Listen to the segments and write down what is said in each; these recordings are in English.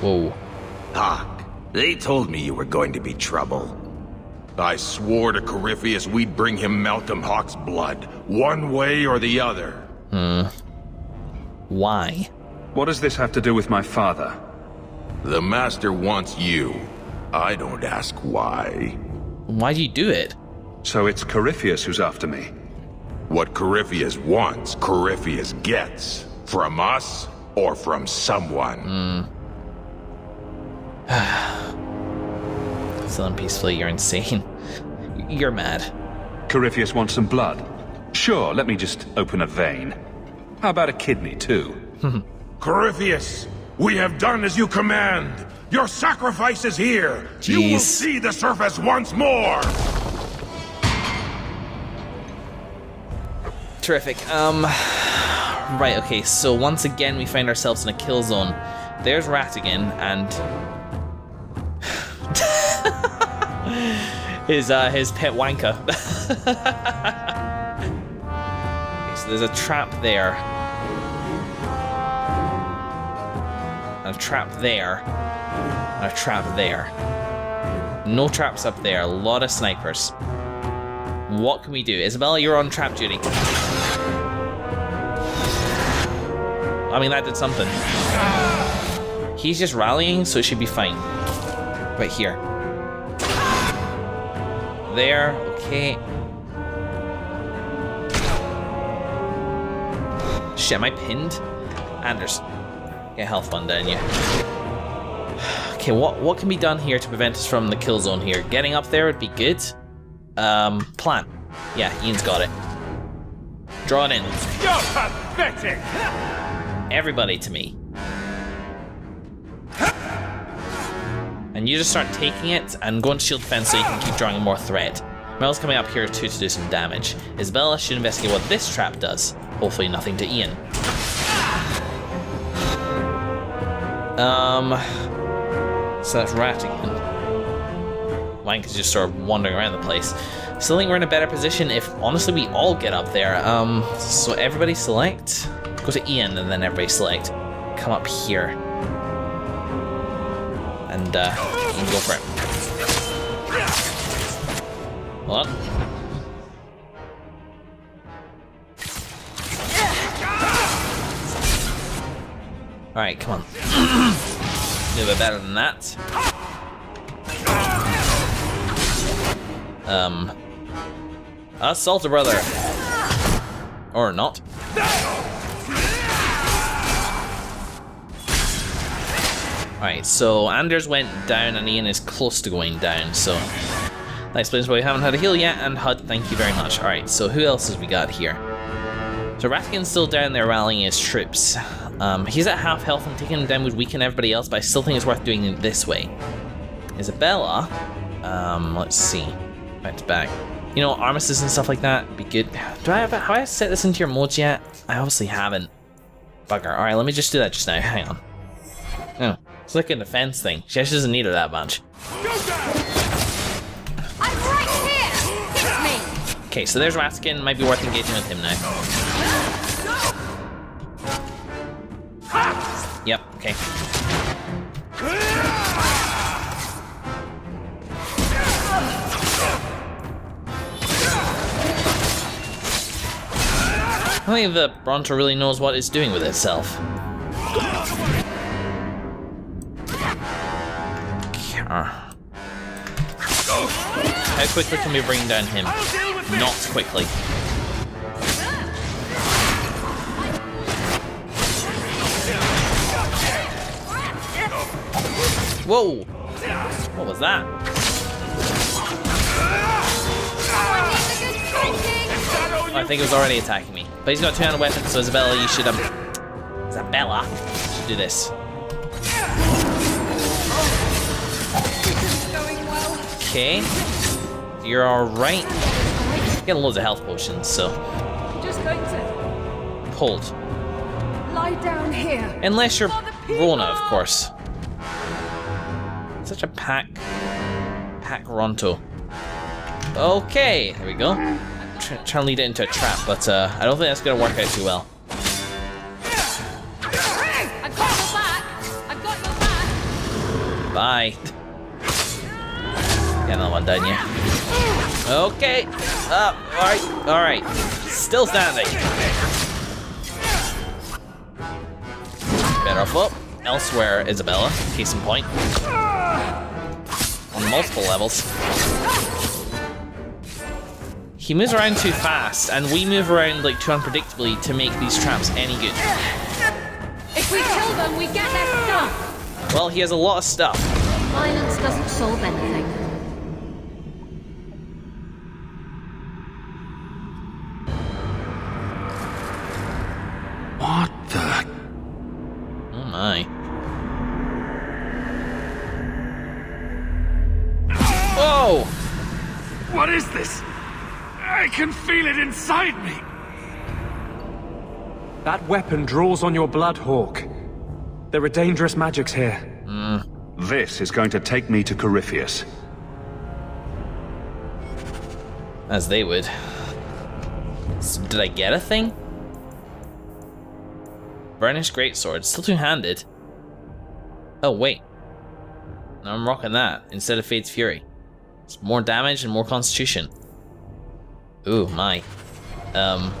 Whoa. Hawke, they told me you were going to be trouble. I swore to Corypheus we'd bring him Malcolm Hawke's blood, one way or the other. Why? What does this have to do with my father? The Master wants you. I don't ask why. Why do you do it? So it's Corypheus who's after me. What Corypheus wants, Corypheus gets. From us, or from someone. Still peacefully, you're insane. You're mad. Corypheus wants some blood. Sure, let me just open a vein. How about a kidney, too? Corypheus, we have done as you command. Your sacrifice is here. Jeez. You will see the surface once more. Terrific. Right, okay, so once again we find ourselves in a kill zone. There's Ratigan and his pet wanker. Okay, so there's a trap there. And a trap there. And a trap there. No traps up there. A lot of snipers. What can we do? Isabella, you're on trap duty. I mean, that did something. He's just rallying, so it should be fine. Right here. There, okay. Shit, am I pinned? Anders, get a health bun down you. Okay, what can be done here to prevent us from the kill zone here? Getting up there would be good. Plan. Yeah, Ian's got it. Draw it in. You're pathetic! Everybody to me. And you just start taking it and go into shield defense so you can keep drawing more threat. Mel's coming up here too to do some damage. Isabella should investigate what this trap does. Hopefully nothing to Ian. So that's Ratigan. Wank is just sort of wandering around the place. Still think we're in a better position if, honestly, we all get up there. So everybody select. Go to Ian and then everybody select. Come up here. And, you can go for it. Hold on. Alright, come on. Do a bit better than that. Assault a brother. Or not. Alright, so Anders went down and Ian is close to going down, so that explains why we haven't had a heal yet, and HUD, thank you very much. Alright, so who else has we got here? So Ratigan's still down there rallying his troops. He's at half health and taking him down would weaken everybody else, but I still think it's worth doing it this way. Isabella, let's see. Back to back. You know, armistice and stuff like that, be good. Have I set this into your modes yet? I obviously haven't. Bugger. Alright, let me just do that just now. Hang on. Oh, it's like a defense thing. She actually doesn't need her that much. I'm right here! Hit me! Okay, so there's Ratigan. Might be worth engaging with him now. Yep, okay. I don't think the Bronto really knows what it's doing with itself. How quickly can we bring down him? Not quickly. Whoa! What was that? Oh, I think it was already attacking me. But he's got two-handed weapons, so Isabella, you should Isabella should do this. Okay. You're alright. Getting loads of health potions, so. Just going to Hold. lie down here. Unless you're Rona, of course. Such a pack Ronto. Okay, there we go. Trying to lead it into a trap, but I don't think that's gonna work out too well. I've got your back. I've got your back. Bye. Get another one down, yeah. Okay. Up. Alright. Alright. Still standing. Better off up. Elsewhere, Isabella. Case in point. On multiple levels. He moves around too fast, and we move around like too unpredictably to make these traps any good. If we kill them, we get their stuff. Well, he has a lot of stuff. Violence doesn't solve anything. What the? Oh my. Whoa! What is this? I can feel it inside me. That weapon draws on your blood, Hawke. There are dangerous magics here. This is going to take me to Corypheus. As they would. So did I get a thing? Burnished Greatsword, still two-handed. Oh wait. No, I'm rocking that instead of Fate's Fury. It's more damage and more constitution. Ooh, my. The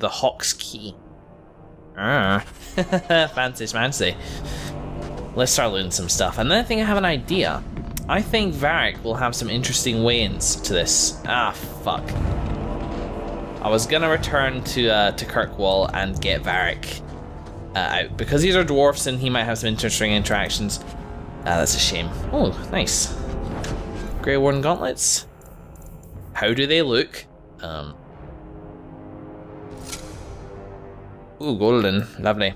Hawke's Key. Fancy schmancy. Let's start looting some stuff. And then I think I have an idea. I think Varric will have some interesting way-ins to this. Ah, fuck. I was gonna return to Kirkwall and get Varric out. Because these are dwarfs and he might have some interesting interactions. That's a shame. Oh, nice. Grey Warden Gauntlets. How do they look? Ooh, golden. Lovely.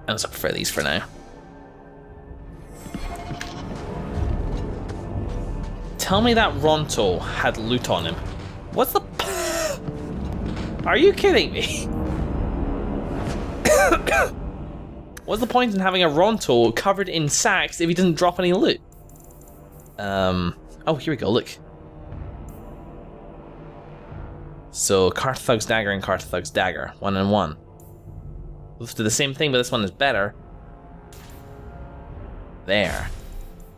I also prefer these for now. Tell me that Ronto had loot on him. What's the... Are you kidding me? What's the point in having a Ronto covered in sacks if he doesn't drop any loot? Oh, here we go, look. So, Carthug's Dagger and Carthug's Dagger, 1 and 1. Both do the same thing, but this one is better. There.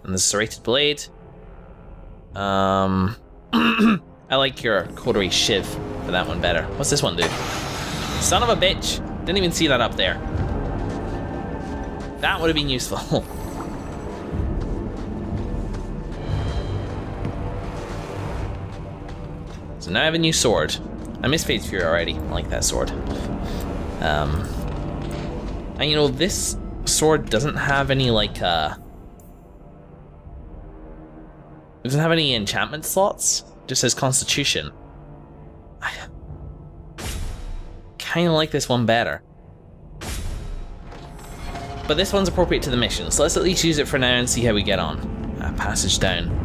And the Serrated Blade. I like your Coterie Shiv for that one better. What's this one do? Son of a bitch! Didn't even see that up there. That would have been useful. So now I have a new sword. I miss Fate's Fury already. I like that sword. And you know, this sword doesn't have any like it doesn't have any enchantment slots. It just says Constitution. I kinda like this one better. But this one's appropriate to the mission, so let's at least use it for now and see how we get on. Passage down.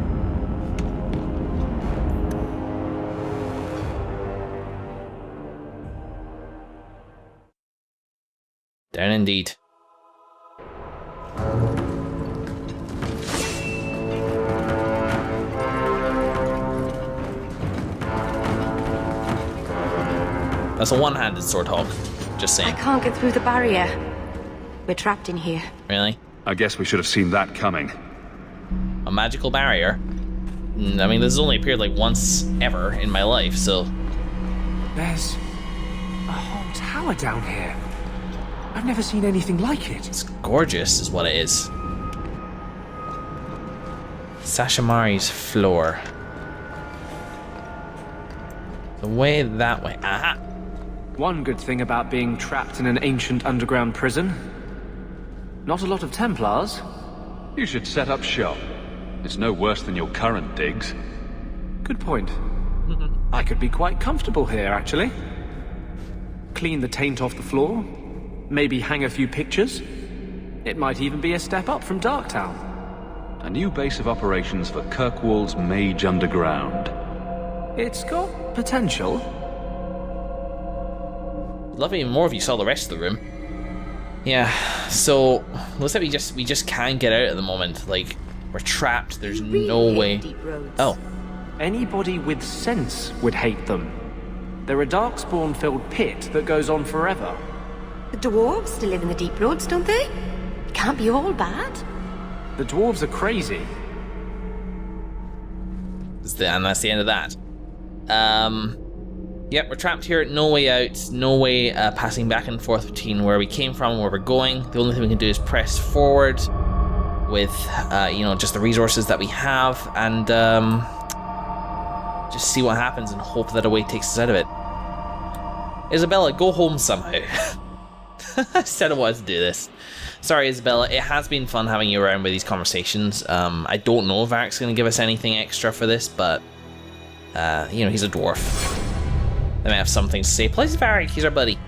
Down indeed. That's a one-handed sword hawk. Just saying. I can't get through the barrier. We're trapped in here. Really? I guess we should have seen that coming. A magical barrier? I mean, this has only appeared like once ever in my life, so... There's a whole tower down here. I've never seen anything like it. It's gorgeous, is what it is. Sashamari's floor. The way that way. Aha! One good thing about being trapped in an ancient underground prison. Not a lot of Templars. You should set up shop. It's no worse than your current digs. Good point. I could be quite comfortable here, actually. Clean the taint off the floor. Maybe hang a few pictures. It might even be a step up from Darktown. A new base of operations for Kirkwall's Mage Underground. It's got potential. Love it even more if you saw the rest of the room. Yeah, so looks like we just can't get out at the moment. Like, we're trapped. There's no way. Oh. Anybody with sense would hate them. They're a darkspawn-filled pit that goes on forever. The dwarves still live in the deep roads, don't they? can't be all bad. The dwarves are crazy. And that's the end of that. Yep, we're trapped here. No way out. No way passing back and forth between where we came from and where we're going. The only thing we can do is press forward with, just the resources that we have and just see what happens and hope that a way takes us out of it. Isabella, go home somehow. I said I wanted to do this. Sorry, Isabella. It has been fun having you around with these conversations. I don't know if Varric's going to give us anything extra for this, but, he's a dwarf. They may have something to say. Please, Varric, he's our buddy.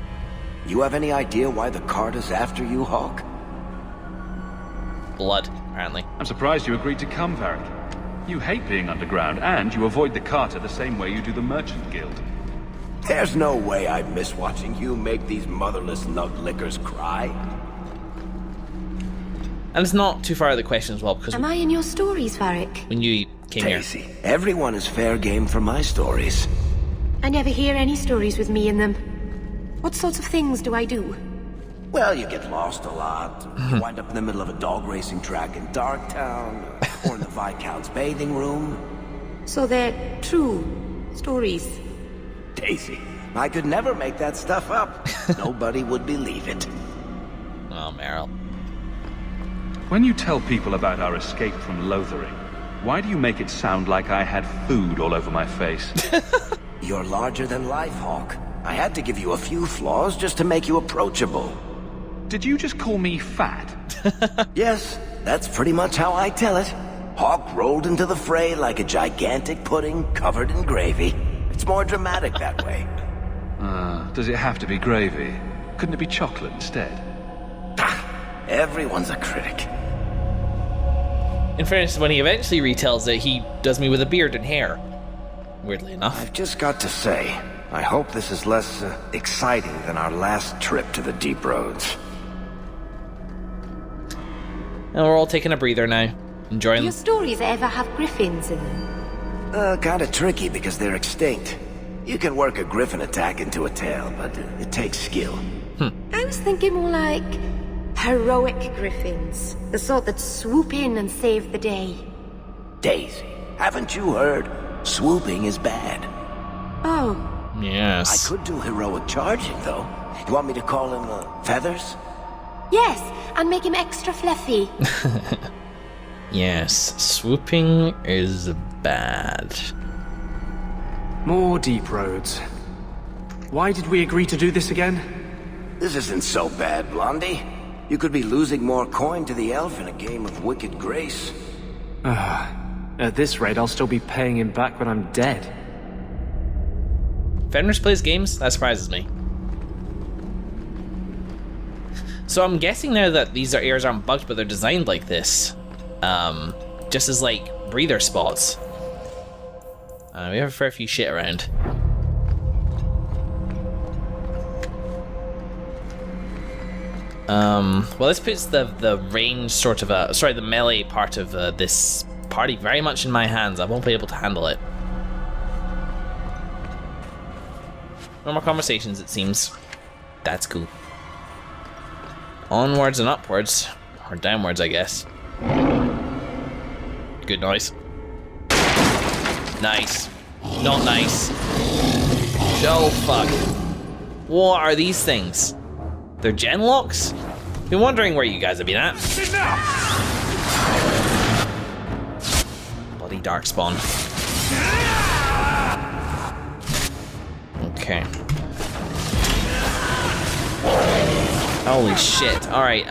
You have any idea why the cart is after you, Hawke? Blood, apparently. I'm surprised you agreed to come, Varric. You hate being underground, and you avoid the Carter the same way you do the Merchant Guild. There's no way I miss watching you make these motherless nut-lickers cry. And it's not too far out of the question as well, because... Am I in your stories, Varric? When you came Daisy, here... everyone is fair game for my stories. I never hear any stories with me in them. What sorts of things do I do? Well, you get lost a lot. You wind up in the middle of a dog racing track in Darktown, or in the Viscount's bathing room. So they're true stories. Daisy, I could never make that stuff up. Nobody would believe it. Oh, Meryl. When you tell people about our escape from Lothering, why do you make it sound like I had food all over my face? You're larger than life, Hawke. I had to give you a few flaws just to make you approachable. Did you just call me fat? Yes, that's pretty much how I tell it. Hawke rolled into the fray like a gigantic pudding covered in gravy. It's more dramatic that way. Does it have to be gravy? Couldn't it be chocolate instead? Everyone's a critic. In fairness, when he eventually retells it, he does me with a beard and hair. Weirdly enough. I've just got to say, I hope this is less exciting than our last trip to the deep roads. And we're all taking a breather now. Enjoying Do your stories ever have griffins in them? Kinda tricky because they're extinct. You can work a griffin attack into a tale, but it takes skill. I was thinking more like heroic griffins. The sort that swoop in and save the day. Daisy, haven't you heard? Swooping is bad. Oh. Yes. I could do heroic charging, though. You want me to call him, Feathers? Yes, and make him extra fluffy. Yes, swooping is bad. More deep roads. Why did we agree to do this again? This isn't so bad, Blondie. You could be losing more coin to the elf in a game of wicked grace. At this rate, I'll still be paying him back when I'm dead. Fenris plays games? That surprises me. So I'm guessing now that these areas aren't bugged, but they're designed like this. Just as, like, breather spots. We have a fair few shit around. Well, this puts the range sort of, the melee part of this party very much in my hands. I won't be able to handle it. No more conversations, it seems. That's cool. Onwards and upwards. Or downwards, I guess. Good noise. Nice. Not nice. Oh, fuck. What are these things? They're genlocks? Been wondering where you guys have been at. Bloody darkspawn. Okay. Holy shit. Alright,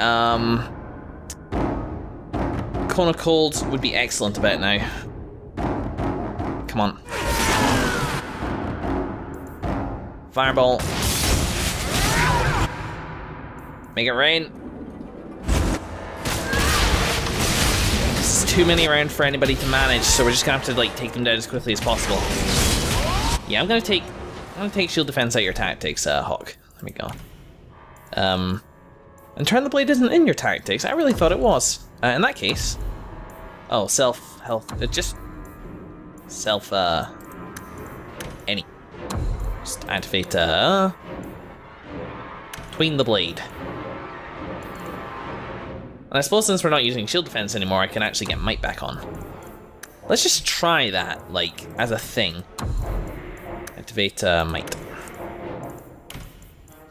Cone of Cold would be excellent about now. Come on. Fireball. Make it rain. This is too many around for anybody to manage, so we're just gonna have to like take them down as quickly as possible. Yeah, I'm gonna take shield defense out your tactics, Hawke. There we go. And turn the blade isn't in your tactics. I really thought it was. In that case, oh, self health. Just self any. Just activate tween the blade. And I suppose since we're not using shield defense anymore, I can actually get might back on. Let's just try that, like, as a thing. Activate might.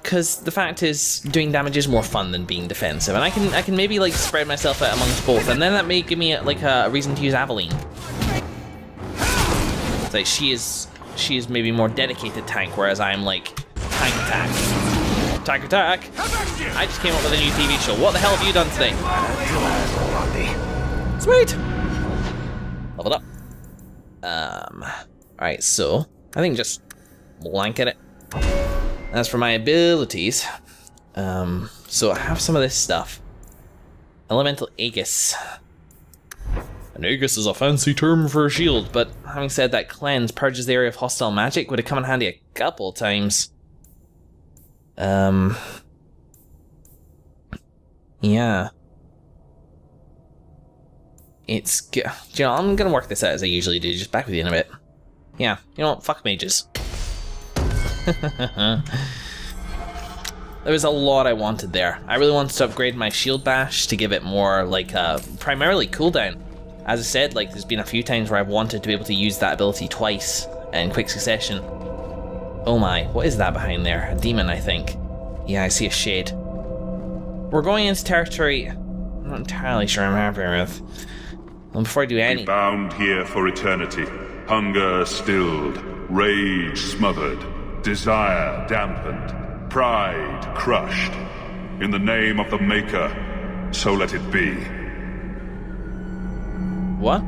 Because the fact is, doing damage is more fun than being defensive, and I can maybe like spread myself out amongst both, and then that may give me like a reason to use Aveline. It's like she is maybe more dedicated tank, whereas I'm like tank attack. Attack attack! I just came up with a new TV show. What the hell have you done today? Sweet! Leveled up. Alright, so I think just blanket it. As for my abilities, so I have some of this stuff. Elemental Aegis. An Aegis is a fancy term for a shield, but having said that, cleanse purges the area of hostile magic would have come in handy a couple times. Yeah. It's you know, I'm gonna work this out as I usually do, just back with you in a bit. Yeah, you know what, fuck mages. There was a lot I wanted there. I really wanted to upgrade my shield bash to give it more, like, primarily cooldown. As I said, like, there's been a few times where I've wanted to be able to use that ability twice in quick succession. Oh my, what is that behind there? A demon, I think. Yeah, I see a shade. We're going into territory I'm not entirely sure I'm happy with. And before I do anything... Bound here for eternity. Hunger stilled, rage smothered, desire dampened, pride crushed. In the name of the Maker, so let it be. What?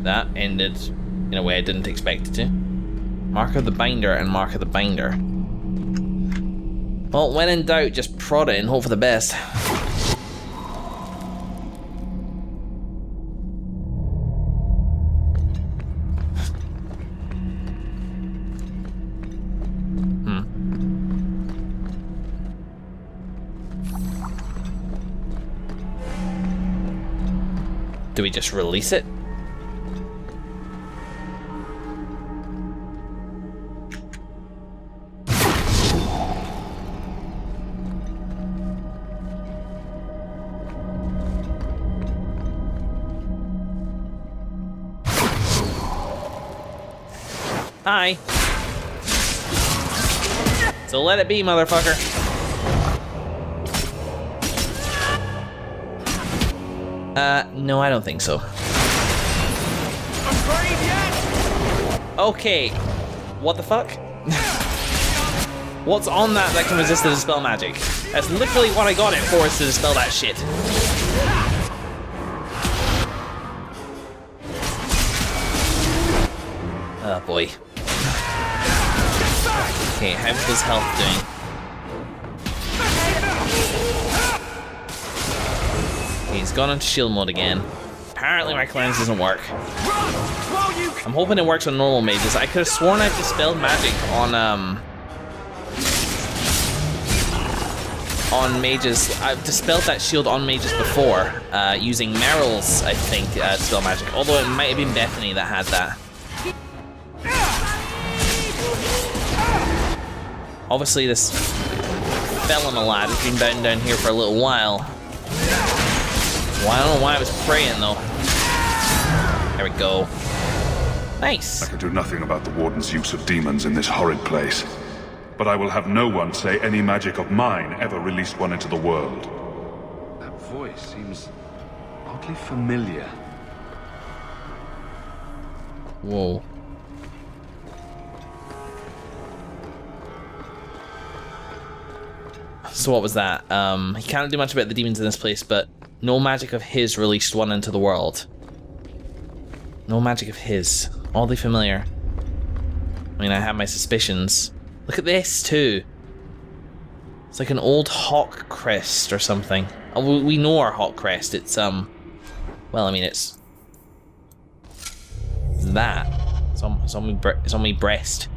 That ended in a way I didn't expect it to. Mark of the Binder and Mark of the Binder. Well, when in doubt, just prod it and hope for the best. Do we just release it? Hi. So let it be, motherfucker. No, I don't think so. Okay. What the fuck? What's on that can resist the dispel magic? That's literally what I got it for, is to dispel that shit. Oh boy. Okay, how's his health doing? He's gone into shield mode again. Apparently my cleanse doesn't work. I'm hoping it works on normal mages. I could have sworn I've dispelled magic on mages. I've dispelled that shield on mages before, using Meryl's, I think, dispel magic. Although it might have been Bethany that had that. Obviously this Felina lad has been bound down here for a little while. Well, I don't know why I was praying though. There we go. Nice. I can do nothing about the warden's use of demons in this horrid place. But I will have no one say any magic of mine ever released one into the world. That voice seems oddly familiar. Whoa. So what was that? He can't do much about the demons in this place, but no magic of his released one into the world. No magic of his. Oddly familiar. I mean, I have my suspicions. Look at this, too. It's like an old hawk crest or something. Oh, we know our hawk crest. It's, well, I mean, it's that. It's on my breast.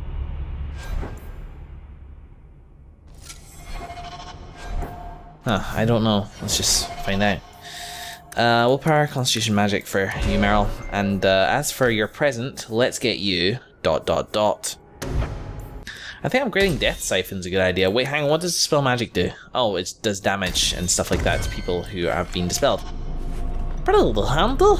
Huh, I don't know. Let's just find out. Willpower, Constitution magic for you, Meryl. And as for your present, let's get you ... I think upgrading Death Siphon's a good idea. Wait, hang on, what does Dispel Magic do? Oh, it does damage and stuff like that to people who have been dispelled. Pretty little handle.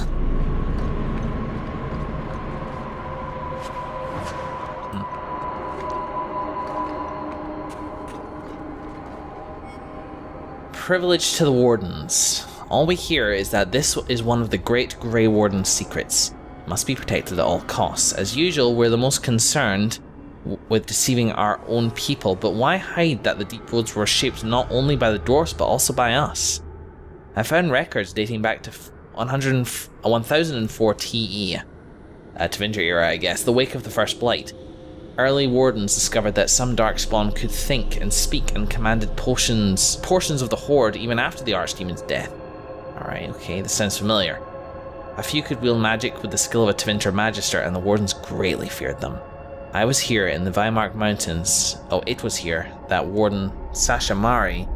Privilege to the Wardens. All we hear is that this is one of the Great Grey Warden's secrets. It must be protected at all costs. As usual, we're the most concerned with deceiving our own people, but why hide that the deep roads were shaped not only by the dwarfs but also by us? I found records dating back to 1004 TE, Tevinter era, I guess, the wake of the First Blight. Early Wardens discovered that some Darkspawn could think and speak and commanded portions of the Horde even after the Archdemon's death. Alright, okay, this sounds familiar. A few could wield magic with the skill of a Tevinter Magister, and the Wardens greatly feared them. I was here in the Weimar Mountains. Oh, it was here that Warden Sasha Miri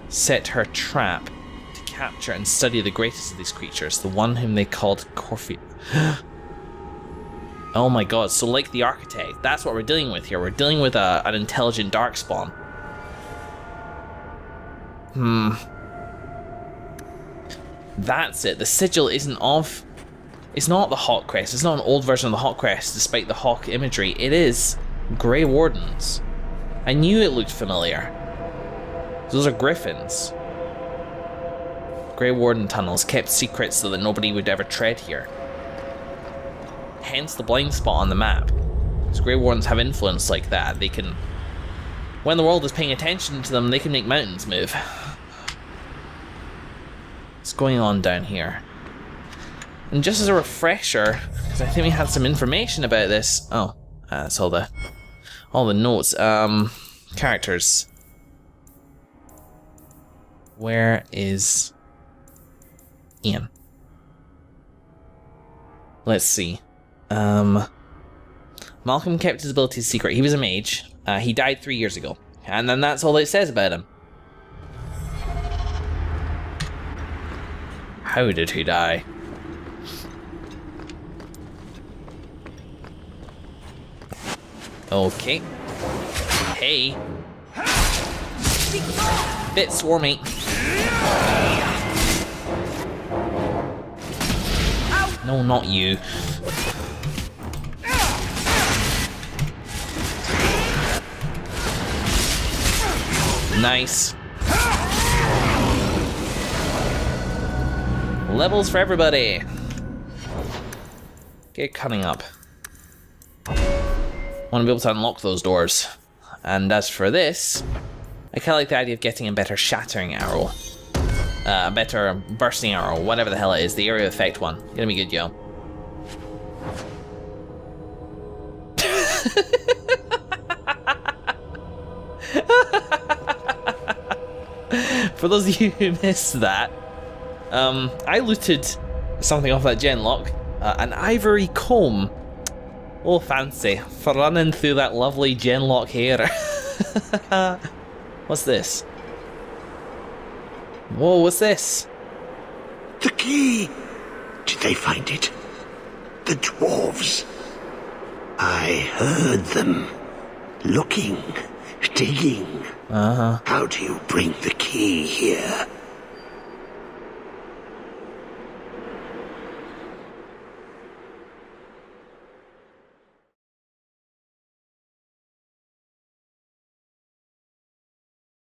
set her trap to capture and study the greatest of these creatures, the one whom they called Corfi. Oh my god, so like the Architect, that's what we're dealing with here. We're dealing with an intelligent Darkspawn. That's it. The sigil isn't of... It's not the Hawk Crest. It's not an old version of the Hawk Crest, despite the Hawk imagery. It is Grey Wardens. I knew it looked familiar. Those are griffins. Grey Warden tunnels, kept secret so that nobody would ever tread here. Hence the blind spot on the map. Because Grey Wardens have influence like that. They can... When the world is paying attention to them, they can make mountains move. What's going on down here? And just as a refresher, because I think we had some information about this. Oh, that's all the notes. Characters. Where is Iain? Let's see. Malcolm kept his abilities secret. He was a mage. He died 3 years ago. And then that's all it says about him. How did he die? Okay. Hey. Bit swarmy. No, not you. Nice. Levels for everybody. Get cunning up. Want to be able to unlock those doors. And as for this, I kind of like the idea of getting a better shattering arrow. A better bursting arrow, whatever the hell it is, the area effect one. Gonna be good, yo. For those of you who missed that, I looted something off that genlock, an ivory comb. Oh, fancy. For running through that lovely genlock hair. What's this? Whoa, what's this? The key! Did they find it? The dwarves. I heard them. Looking, digging. How do you bring the key here?